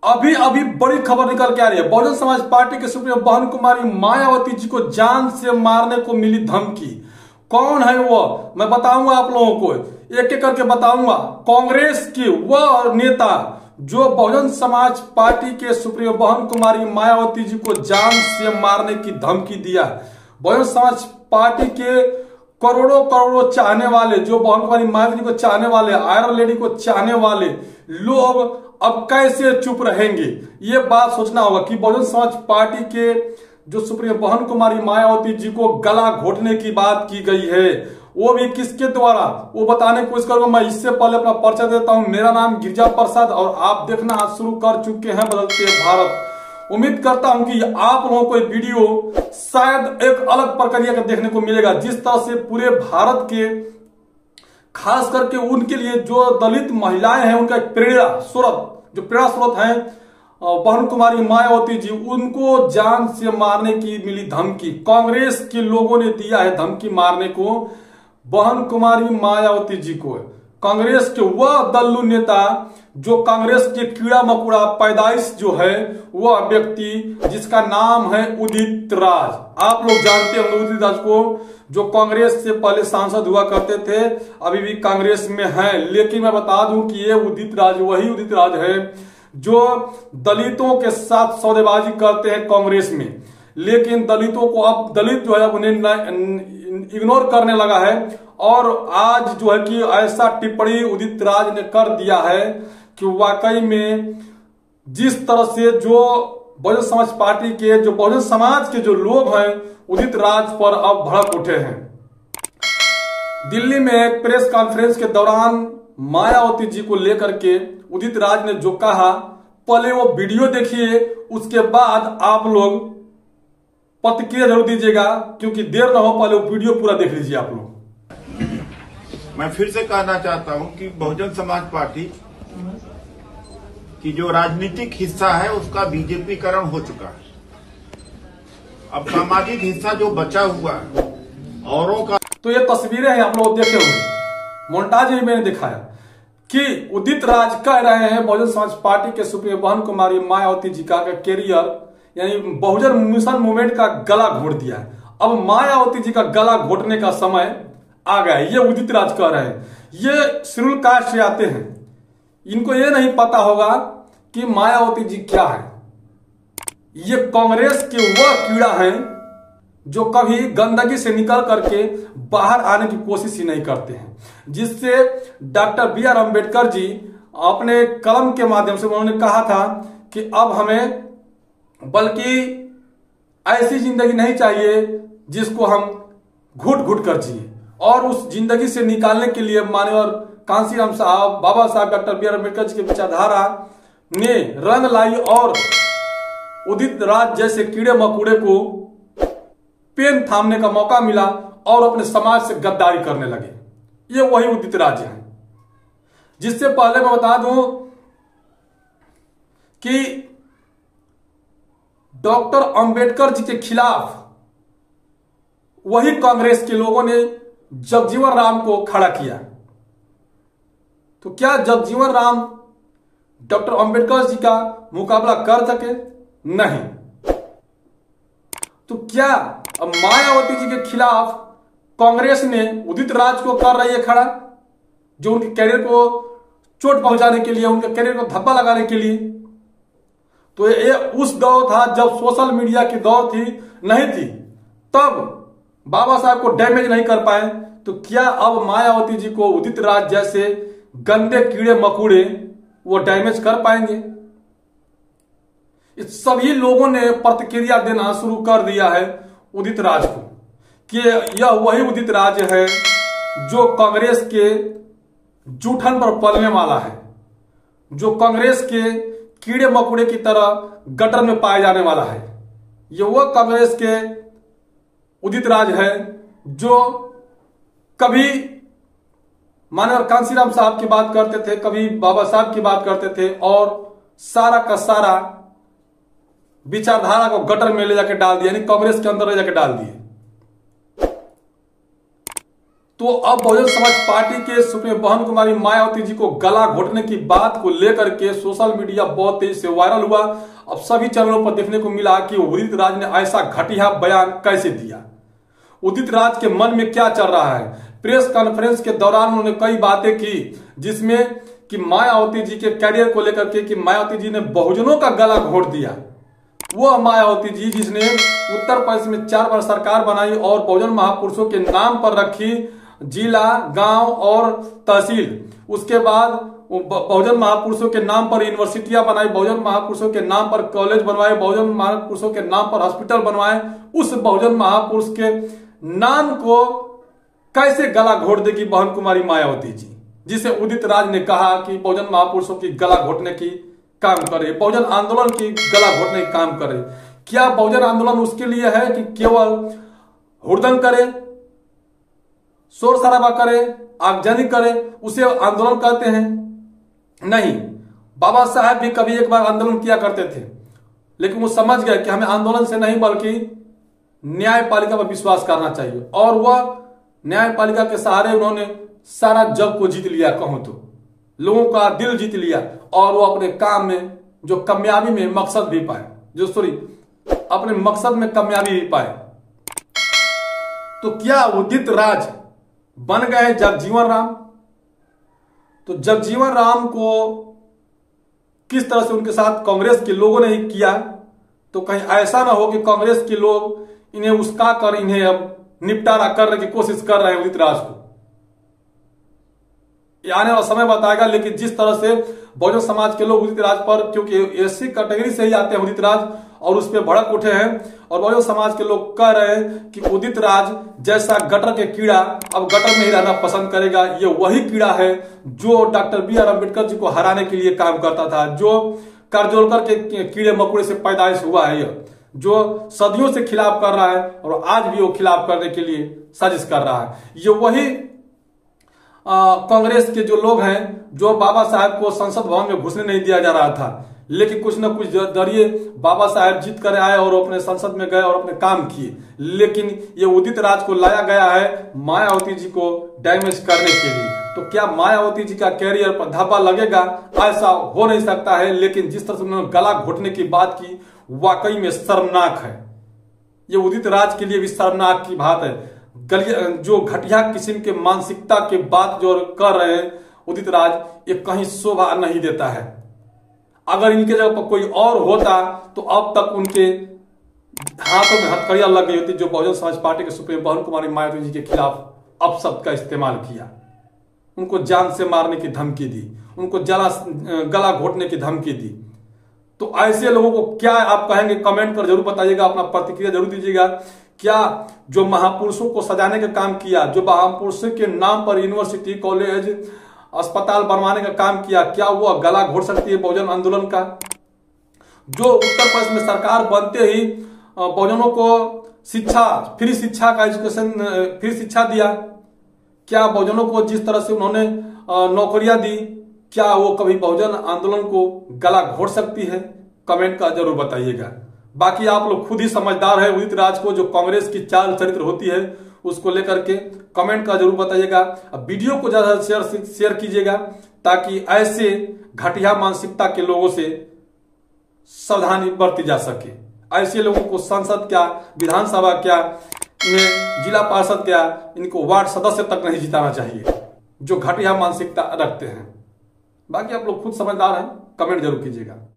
अभी अभी बड़ी खबर निकल के आ रही है। बहुजन समाज पार्टी के सुप्रीमो बहन कुमारी मायावती जी को जान से मारने को मिली धमकी। कौन है वो, मैं बताऊंगा आप लोगों को, एक एक करके बताऊंगा। कांग्रेस की वह नेता जो बहुजन समाज पार्टी के सुप्रीमो बहन कुमारी मायावती जी को जान से मारने की धमकी दिया। बहुजन समाज पार्टी के करोड़ों करोड़ों चाहने वाले, जो बहन कुमारी मायावती जी को चाहने वाले, आयरन लेडी को चाहने वाले लोग अब कैसे चुप रहेंगे, ये बात सोचना होगा कि बहुजन समाज पार्टी के जो सुप्रीमो बहन कुमारी मायावती जी को गला घोटने की बात की गई है, वो भी किसके द्वारा, वो बताने की कोशिश करूंगा। मैं इससे पहले अपना परिचय देता हूं। मेरा नाम गिरिजा प्रसाद और आप देखना आज शुरू कर चुके हैं बदलते भारत। उम्मीद करता हूं कि आप लोगों को ये वीडियो शायद एक अलग प्रक्रिया का देखने को मिलेगा। जिस तरह से पूरे भारत के, खास करके उनके लिए जो दलित महिलाएं हैं, उनका एक प्रेरणा स्रोत है बहन कुमारी मायावती जी, उनको जान से मारने की मिली धमकी। कांग्रेस के लोगों ने दिया है धमकी मारने को बहन कुमारी मायावती जी को। कांग्रेस के वह दल्लू नेता जो कांग्रेस के कीड़ा मकोड़ा पैदाइश जो है, वह व्यक्ति जिसका नाम है उदित राज। आप लोग जानते हैं उदित राज को, जो कांग्रेस से पहले सांसद हुआ करते थे, अभी भी कांग्रेस में हैं। लेकिन मैं बता दूं कि ये उदित राज वही उदित राज है जो दलितों के साथ सौदेबाजी करते हैं कांग्रेस में। लेकिन दलितों को अब दलित जो है उन्हें इग्नोर करने लगा है। और आज जो है कि ऐसा टिप्पणी उदित राज ने कर दिया है कि वाकई में जिस तरह से जो बहुजन समाज पार्टी के, जो बहुजन समाज के जो लोग हैं, उदित राज पर अब भड़क उठे हैं। दिल्ली में एक प्रेस कॉन्फ्रेंस के दौरान मायावती जी को लेकर के उदित राज ने जो कहा, पहले वो वीडियो देखिए, उसके बाद आप लोग प्रतिक्रिया जरूर दीजिएगा, क्योंकि देर न हो, पहले वो वीडियो पूरा देख लीजिए आप लोग। मैं फिर से कहना चाहता हूं कि बहुजन समाज पार्टी की जो राजनीतिक हिस्सा है उसका बीजेपीकरण हो चुका है। अब सामाजिक हिस्सा जो बचा हुआ है औरों का, तो ये तस्वीरें हैं आप लोग देखे हुए, मोन्टाज में मैंने दिखाया कि उदित राज कह रहे हैं बहुजन समाज पार्टी के सुप्रीमो बहन कुमारी मायावती जी का कैरियर यानी बहुजन मिशन मूवमेंट का गला घोट दिया है। अब मायावती जी का गला घोटने का समय आ गया है, ये उदित राज कह रहे हैं। ये शेड्यूल कास्ट से आते हैं, इनको ये नहीं पता होगा कि मायावती जी क्या है। ये कांग्रेस के वह कीड़ा हैं जो कभी गंदगी से निकल करके बाहर आने की कोशिश ही नहीं करते हैं। जिससे doctor B are Ambedkar ji अपने कलम के माध्यम से उन्होंने कहा था कि अब हमें बल्कि ऐसी जिंदगी नहीं चाहिए जिसको हम घुट घुट कर जिए। और उस जिंदगी से निकालने के लिए माननीय कांशीराम साहब, बाबा साहब doctor B are Ambedkar ji की विचारधारा ने रंग लाई और उदित राज जैसे कीड़े मकोड़े को पेन थामने का मौका मिला और अपने समाज से गद्दारी करने लगे। ये वही उदित राज है। जिससे पहले मैं बता दूं कि डॉक्टर अंबेडकर जी के खिलाफ वही कांग्रेस के लोगों ने जगजीवन राम को खड़ा किया। तो क्या जगजीवन राम डॉक्टर अंबेडकर जी का मुकाबला कर सके? नहीं। तो क्या अब मायावती जी के खिलाफ कांग्रेस ने उदित राज को कर रही है खड़ा, जो उनके कैरियर को चोट पहुंचाने के लिए, उनके कैरियर को धब्बा लगाने के लिए। तो ये उस दौर था जब सोशल मीडिया की दौर थी, नहीं थी, तब बाबा साहब को डैमेज नहीं कर पाए। तो क्या अब मायावती जी को उदित राज जैसे गंदे कीड़े मकोड़े वो डैमेज कर पाएंगे? इस सभी लोगों ने प्रतिक्रिया देना शुरू कर दिया है उदित राज को कि यह वही उदित राज है जो कांग्रेस के जूठन पर पलने वाला है, जो कांग्रेस के कीड़े मकोड़े की तरह गटर में पाए जाने वाला है। यह वह कांग्रेस के उदित राज है जो कभी माननीय कांशीराम साहब की बात करते थे, कभी बाबा साहब की बात करते थे और सारा का सारा विचारधारा को गटर में ले जाके डाल दिया, यानी कांग्रेस के अंदर ले जाके डाल दिए। तो अब बहुजन समाज पार्टी के सुप्रीमो बहन कुमारी मायावती जी को गला घोटने की बात को लेकर के सोशल मीडिया बहुत तेजी से वायरल हुआ। अब सभी चैनलों पर देखने को मिला कि उदित राज ने ऐसा घटिया बयान कैसे दिया, उदित राज के मन में क्या चल रहा है। प्रेस कॉन्फ्रेंस के दौरान उन्होंने कई बातें की जिसमें कि मायावती जी के कैरियर को लेकर के कि मायावती जी ने बहुजनों का गला घोट दिया। वो मायावती जी जिसने उत्तर प्रदेश में 4 बार सरकार बनाई और बहुजन महापुरुषों के नाम पर रखी जिला, गांव और तहसील, उसके बाद बहुजन महापुरुषों के नाम पर यूनिवर्सिटियां बनाई, बहुजन महापुरुषों के नाम पर कॉलेज बनवाए, बहुजन महापुरुषों के नाम पर हॉस्पिटल बनवाए। उस बहुजन महापुरुष के नाम को कैसे गला घोट देगी बहन कुमारी मायावती जी, जिसे उदित राज ने कहा कि बहुजन महापुरुषों की गला घोटने की काम करे, बहुजन आंदोलन की गला घोटने की काम करे। क्या बहुजन आंदोलन उसके लिए है कि केवल हुड़दंग करे, शोर शराबा करे, आगजनी करे, उसे आंदोलन कहते हैं? नहीं, बाबा साहब भी कभी एक बार आंदोलन किया करते थे, लेकिन वो समझ गए कि हमें आंदोलन से नहीं बल्कि न्यायपालिका पर विश्वास करना चाहिए, और वह न्यायपालिका के सहारे उन्होंने सारा जग को जीत लिया, कहूं तो लोगों का दिल जीत लिया, और वो अपने काम में जो कामयाबी में मकसद भी पाए, अपने मकसद में कामयाबी भी पाए। तो क्या उदित राज बन गए जगजीवन राम? तो जगजीवन राम को किस तरह से उनके साथ कांग्रेस के लोगों ने ही किया, तो कहीं ऐसा ना हो कि कांग्रेस के लोग इन्हें उस्का कर इन्हें अब निपटारा करने की कोशिश कर रहे हैं उदित राज को। आने वाला समय बताएगा, लेकिन जिस तरह से बहुजन समाज के लोग उदित राज पर, क्योंकि एससी कैटेगरी से ही आते हैं उदित राज, और उस पर भड़क उठे हैं, और बहुजन समाज के लोग कह रहे हैं कि उदित राज जैसा गटर के कीड़ा अब गटर में ही रहना पसंद करेगा। ये वही कीड़ा है जो doctor B are Ambedkar ji को हराने के लिए काम करता था, जो करजोलकर के कीड़े मकोड़े से पैदाइश हुआ है, यह जो सदियों से खिलाफ कर रहा है और आज भी वो खिलाफ करने के लिए साजिश कर रहा है। ये वही कांग्रेस के जो लोग हैं जो बाबा साहब को संसद भवन में घुसने नहीं दिया जा रहा था, लेकिन कुछ न कुछ जरिए बाबा साहब जीत कर आए और अपने संसद में गए और अपने काम किए। लेकिन ये उदित राज को लाया गया है मायावती जी को डैमेज करने के लिए। तो क्या मायावती जी का कैरियर पर धब्बा लगेगा? ऐसा हो नहीं सकता है, लेकिन जिस तरह से उन्होंने गला घोटने की बात की वाकई में शर्मनाक है। ये उदित राज के लिए भी शर्मनाक की बात है। जो घटिया किस्म के मानसिकता के बात जो कर रहे हैं उदित राज, ये कहीं शोभा नहीं देता है। अगर इनके जगह पर कोई और होता तो अब तक उनके हाथों में हथकड़ियां लग गई होती, जो बहुजन समाज पार्टी के सुप्रीमो बहन कुमारी मायावती जी के खिलाफ अपशब्द का इस्तेमाल किया, उनको जान से मारने की धमकी दी, उनको गला घोटने की धमकी दी। तो ऐसे लोगों को क्या आप कहेंगे? कमेंट कर जरूर बताइएगा, अपना प्रतिक्रिया जरूर दीजिएगा। क्या जो महापुरुषों को सजाने का काम किया, जो महापुरुषों के नाम पर यूनिवर्सिटी, कॉलेज, अस्पताल बनवाने का काम किया, क्या वो गला घोट सकती है बहुजन आंदोलन का? जो उत्तर प्रदेश में सरकार बनते ही बहुजनों को शिक्षा, फ्री शिक्षा का एजुकेशन, फ्री शिक्षा दिया, क्या बहुजनों को जिस तरह से उन्होंने नौकरियां दी, क्या वो कभी बहुजन आंदोलन को गला घोट सकती है? कमेंट का जरूर बताइएगा। बाकी आप लोग खुद ही समझदार है। उदित राज को जो कांग्रेस की चाल चरित्र होती है उसको लेकर के कमेंट का जरूर बताइएगा। अब वीडियो को ज्यादा शेयर कीजिएगा ताकि ऐसे घटिया मानसिकता के लोगों से सावधानी बरती जा सके। ऐसे लोगों को संसद क्या, विधानसभा क्या, इन्हें जिला पार्षद क्या, इनको वार्ड सदस्य तक नहीं जिताना चाहिए जो घटिया मानसिकता रखते हैं। बाकी आप लोग खुद समझदार हैं, कमेंट जरूर कीजिएगा।